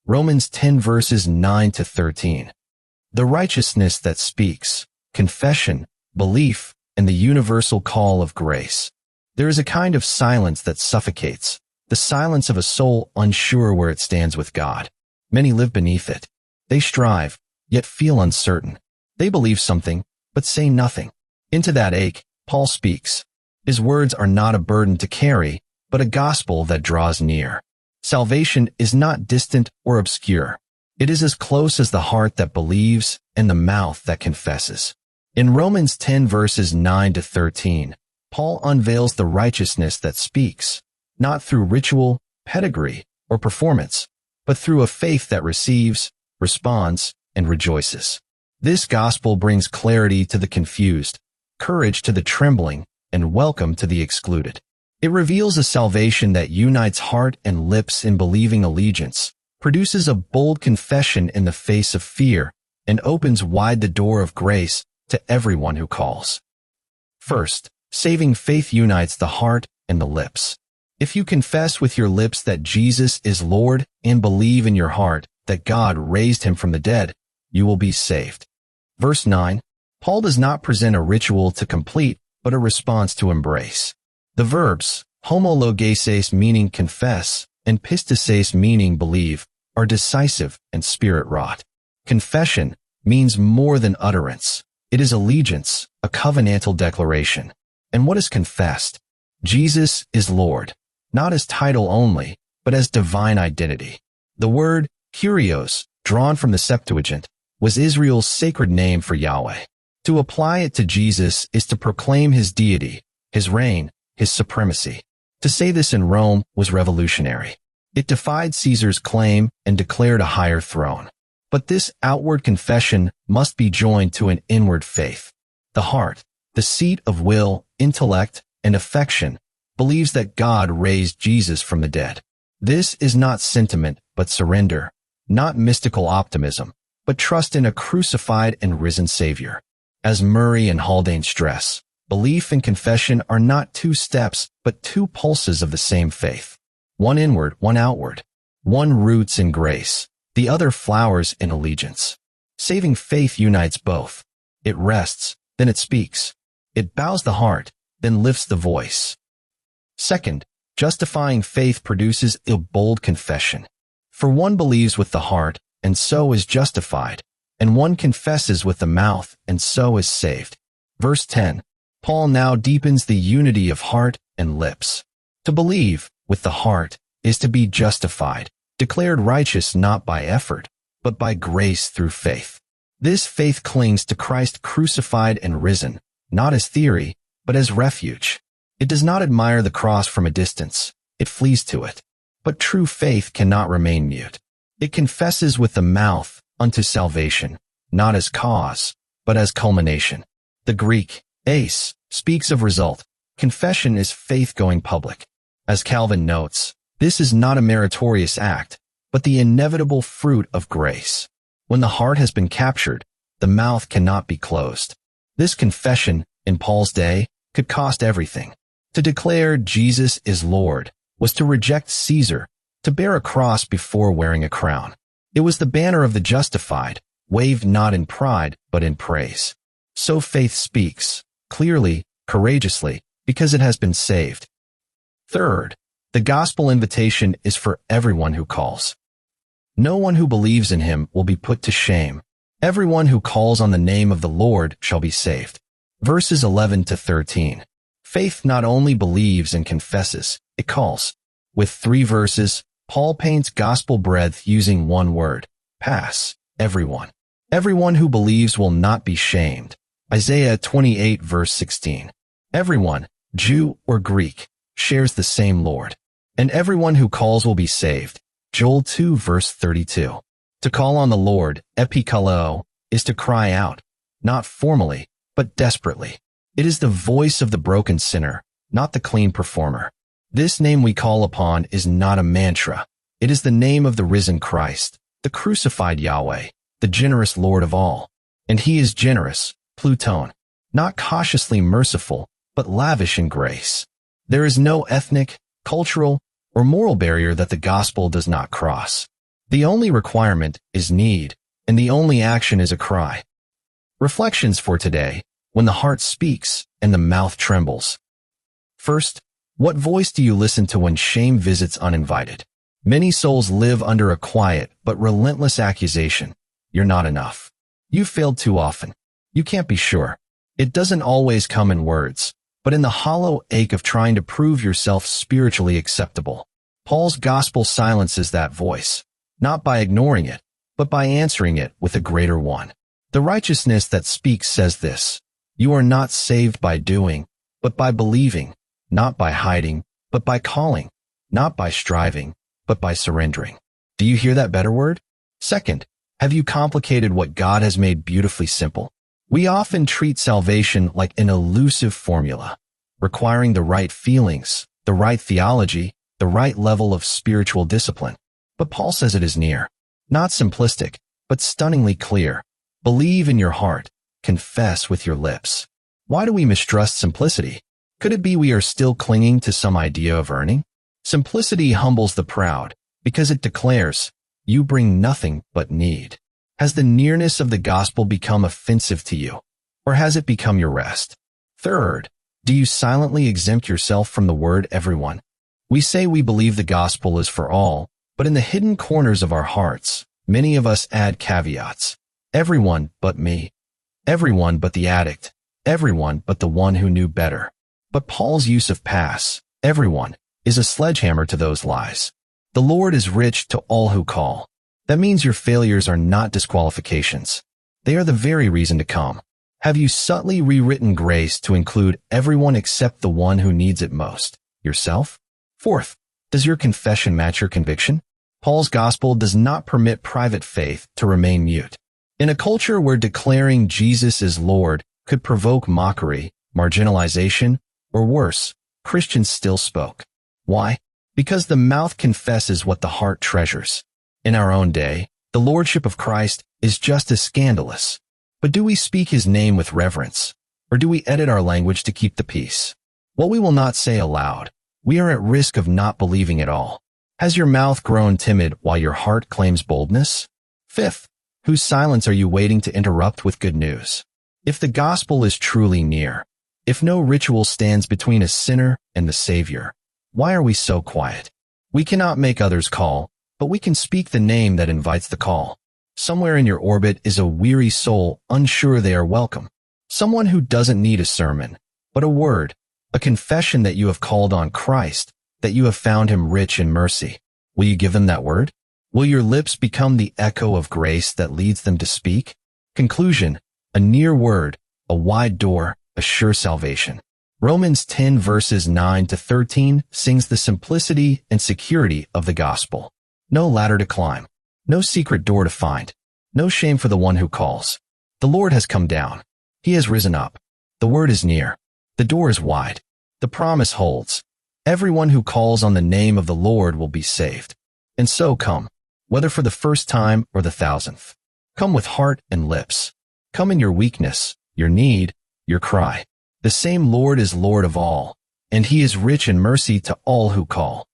Romans 10 verses 9 to 13. The righteousness that speaks, confession, belief, and the universal call of grace. There is a kind of silence that suffocates, the silence of a soul unsure where it stands with God. Many live beneath it. They strive, yet feel uncertain. They believe something, but say nothing. Into that ache, Paul speaks. His words are not a burden to carry, but a gospel that draws near. Salvation is not distant or obscure. It is as close as the heart that believes and the mouth that confesses. In Romans 10 verses 9 to 13, Paul unveils the righteousness that speaks, not through ritual, pedigree, or performance, but through a faith that receives, responds, and rejoices. This gospel brings clarity to the confused, courage to the trembling, and welcome to the excluded. It reveals a salvation that unites heart and lips in believing allegiance, produces a bold confession in the face of fear, and opens wide the door of grace to everyone who calls. First, saving faith unites the heart and the lips. If you confess with your lips that Jesus is Lord and believe in your heart that God raised him from the dead, you will be saved. Verse 9, Paul does not present a ritual to complete, but a response to embrace. The verbs, homologeses meaning confess, and pistases meaning believe, are decisive and spirit-wrought. Confession means more than utterance. It is allegiance, a covenantal declaration. And what is confessed? Jesus is Lord, not as title only, but as divine identity. The word, Kyrios, drawn from the Septuagint, was Israel's sacred name for Yahweh. To apply it to Jesus is to proclaim his deity, his reign, his supremacy. To say this in Rome was revolutionary. It defied Caesar's claim and declared a higher throne. But this outward confession must be joined to an inward faith. The heart, the seat of will, intellect, and affection, believes that God raised Jesus from the dead. This is not sentiment, but surrender, not mystical optimism, but trust in a crucified and risen Savior. As Murray and Haldane stress, belief and confession are not two steps, but two pulses of the same faith. One inward, one outward. One roots in grace, the other flowers in allegiance. Saving faith unites both. It rests, then it speaks. It bows the heart, then lifts the voice. Second, justifying faith produces a bold confession. For one believes with the heart, and so is justified, and one confesses with the mouth, and so is saved. Verse 10, Paul now deepens the unity of heart and lips. To believe, with the heart, is to be justified, declared righteous not by effort, but by grace through faith. This faith clings to Christ crucified and risen, not as theory, but as refuge. It does not admire the cross from a distance, it flees to it. But true faith cannot remain mute. It confesses with the mouth unto salvation, not as cause, but as culmination. The Greek, eis, speaks of result. Confession is faith going public. As Calvin notes, this is not a meritorious act, but the inevitable fruit of grace. When the heart has been captured, the mouth cannot be closed. This confession, in Paul's day, could cost everything. To declare Jesus is Lord was to reject Caesar, to bear a cross before wearing a crown. It was the banner of the justified, waved not in pride, but in praise. So faith speaks, clearly, courageously, because it has been saved. Third, the gospel invitation is for everyone who calls. No one who believes in him will be put to shame. Everyone who calls on the name of the Lord shall be saved. Verses 11 to 13. Faith not only believes and confesses, it calls. With 3 verses, Paul paints gospel breadth using one word, pass, everyone. Everyone who believes will not be shamed. Isaiah 28 verse 16. Everyone, Jew or Greek, shares the same Lord. And everyone who calls will be saved. Joel 2 verse 32. To call on the Lord, epikaleo, is to cry out, not formally, but desperately. It is the voice of the broken sinner, not the clean performer. This name we call upon is not a mantra. It is the name of the risen Christ, the crucified Yahweh, the generous Lord of all. And he is generous, Pluton, not cautiously merciful, but lavish in grace. There is no ethnic, cultural, or moral barrier that the gospel does not cross. The only requirement is need, and the only action is a cry. Reflections for today, when the heart speaks and the mouth trembles. First, what voice do you listen to when shame visits uninvited? Many souls live under a quiet but relentless accusation. You're not enough. You failed too often. You can't be sure. It doesn't always come in words, but in the hollow ache of trying to prove yourself spiritually acceptable. Paul's gospel silences that voice, not by ignoring it, but by answering it with a greater one. The righteousness that speaks says this: you are not saved by doing, but by believing, not by hiding, but by calling, not by striving, but by surrendering. Do you hear that better word? Second, have you complicated what God has made beautifully simple? We often treat salvation like an elusive formula, requiring the right feelings, the right theology, the right level of spiritual discipline. But Paul says it is near, not simplistic, but stunningly clear. Believe in your heart, confess with your lips. Why do we mistrust simplicity? Could it be we are still clinging to some idea of earning? Simplicity humbles the proud, because it declares, you bring nothing but need. Has the nearness of the gospel become offensive to you, or has it become your rest? Third, do you silently exempt yourself from the word everyone? We say we believe the gospel is for all, but in the hidden corners of our hearts, many of us add caveats. Everyone but me. Everyone but the addict. Everyone but the one who knew better. But Paul's use of pass, everyone, is a sledgehammer to those lies. The Lord is rich to all who call. That means your failures are not disqualifications. They are the very reason to come. Have you subtly rewritten grace to include everyone except the one who needs it most, yourself? Fourth, does your confession match your conviction? Paul's gospel does not permit private faith to remain mute. In a culture where declaring Jesus is Lord could provoke mockery, marginalization, or worse, Christians still spoke. Why? Because the mouth confesses what the heart treasures. In our own day, the lordship of Christ is just as scandalous. But do we speak his name with reverence, or do we edit our language to keep the peace? What we will not say aloud, we are at risk of not believing at all. Has your mouth grown timid while your heart claims boldness? Fifth, whose silence are you waiting to interrupt with good news? If the gospel is truly near, if no ritual stands between a sinner and the Savior, why are we so quiet? We cannot make others call, but we can speak the name that invites the call. Somewhere in your orbit is a weary soul unsure they are welcome. Someone who doesn't need a sermon, but a word, a confession that you have called on Christ, that you have found him rich in mercy. Will you give them that word? Will your lips become the echo of grace that leads them to speak? Conclusion, a near word, a wide door, a sure salvation. Romans 10 verses 9 to 13 sings the simplicity and security of the gospel. No ladder to climb, no secret door to find, no shame for the one who calls. The Lord has come down. He has risen up. The word is near. The door is wide. The promise holds. Everyone who calls on the name of the Lord will be saved. And so come, whether for the first time or the thousandth. Come with heart and lips. Come in your weakness, your need, your cry. The same Lord is Lord of all, and he is rich in mercy to all who call.